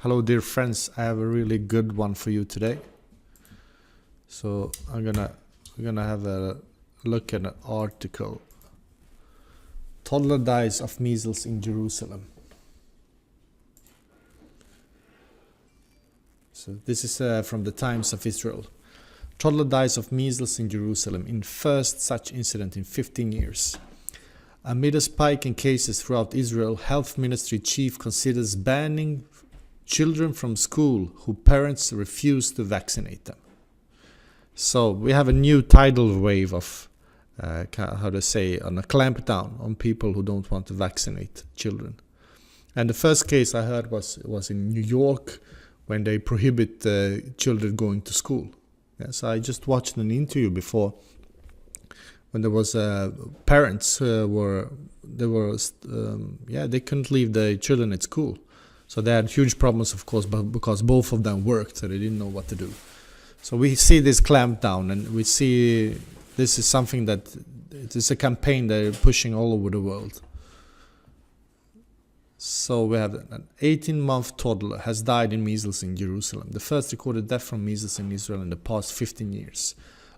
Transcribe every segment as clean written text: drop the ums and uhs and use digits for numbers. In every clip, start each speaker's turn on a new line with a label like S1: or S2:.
S1: Hello dear friends, I have a really good one for you today. So we're gonna have a look at an article. Toddler dies of measles in Jerusalem. So this is from the Times of Israel. Toddler dies of measles in Jerusalem in first such incident in 15 years. Amid a spike in cases throughout Israel, Health Ministry chief considers banning children from school whose parents refuse to vaccinate them. So we have a new tidal wave of, on a clampdown on people who don't want to vaccinate children. And the first case I heard was in New York, when they prohibit children going to school. Yeah, so I just watched an interview before when there was parents they couldn't leave the children at school. So they had huge problems, of course, but because both of them worked, so they didn't know what to do. So we see this clampdown, and we see this is something that it is a campaign they're pushing all over the world. So we have an 18-month toddler has died in measles in Jerusalem, the first recorded death from measles in Israel in the past 15 years.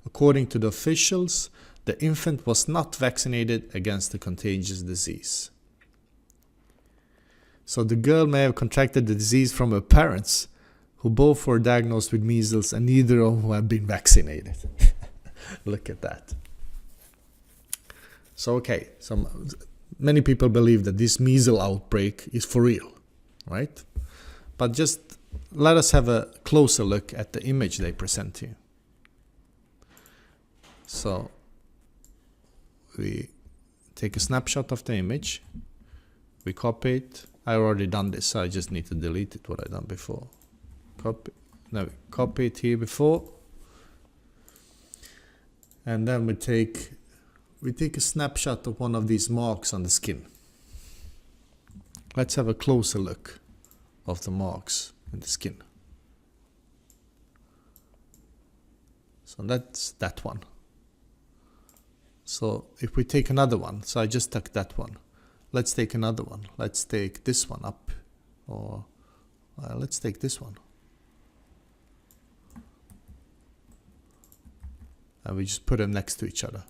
S1: According to the officials, the infant was not vaccinated against the contagious disease. So the girl may have contracted the disease from her parents, who both were diagnosed with measles and neither of whom have been vaccinated. Look at that. So many people believe that this measles outbreak is for real, right? But just let us have a closer look at the image they present to you. So we take a snapshot of the image, we copy it. I already done this, so I just need to delete it, what I done before. Copy it here before. And then we take a snapshot of one of these marks on the skin. Let's have a closer look of the marks in the skin. So that's that one. So if we take another one, so I just took that one. Let's take another one. Let's take this one up, or let's take this one. And we just put them next to each other.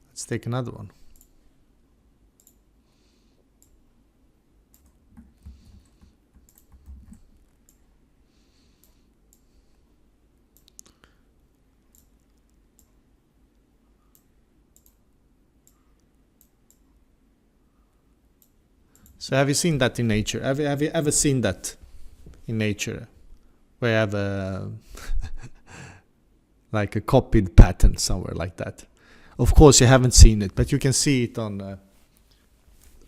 S1: Let's take another one. So have you seen that in nature? Have you ever seen that in nature? Where you have a like a copied pattern somewhere like that. Of course you haven't seen it, but you can see it on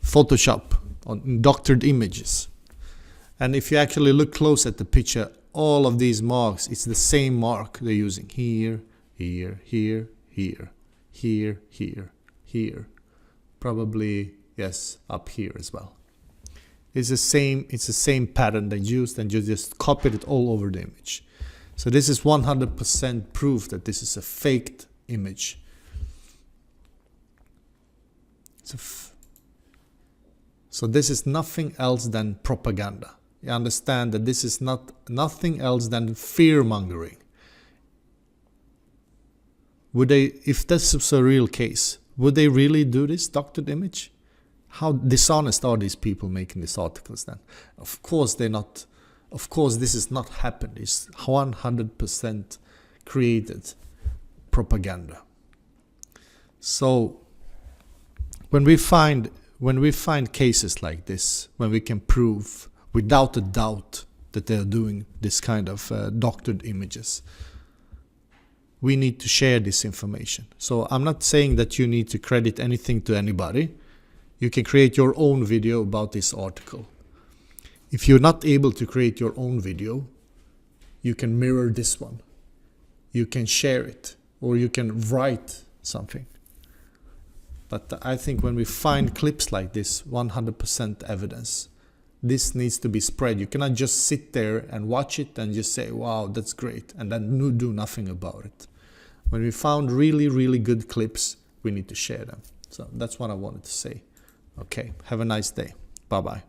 S1: Photoshop, on doctored images. And if you actually look close at the picture, all of these marks, it's the same mark they're using. Here, here, here, here, here, here, here. Probably, yes, up here as well. It's the same pattern they used, and you just copied it all over the image. So this is 100% proof that this is a faked image. So this is nothing else than propaganda. You understand that this is nothing else than fear-mongering. Would they, if this is a real case, would they really do this doctored image? How dishonest are these people making these articles then? Of course they're not. Of course this has not happened. It's 100% created propaganda. So when we find cases like this, when we can prove without a doubt that they're doing this kind of doctored images, we need to share this information. So I'm not saying that you need to credit anything to anybody. You can create your own video about this article. If you're not able to create your own video, you can mirror this one. You can share it, or you can write something. But I think when we find clips like this, 100% evidence, this needs to be spread. You cannot just sit there and watch it and just say, wow, that's great, and then do nothing about it. When we found really, really good clips, we need to share them. So that's what I wanted to say. Okay, have a nice day. Bye-bye.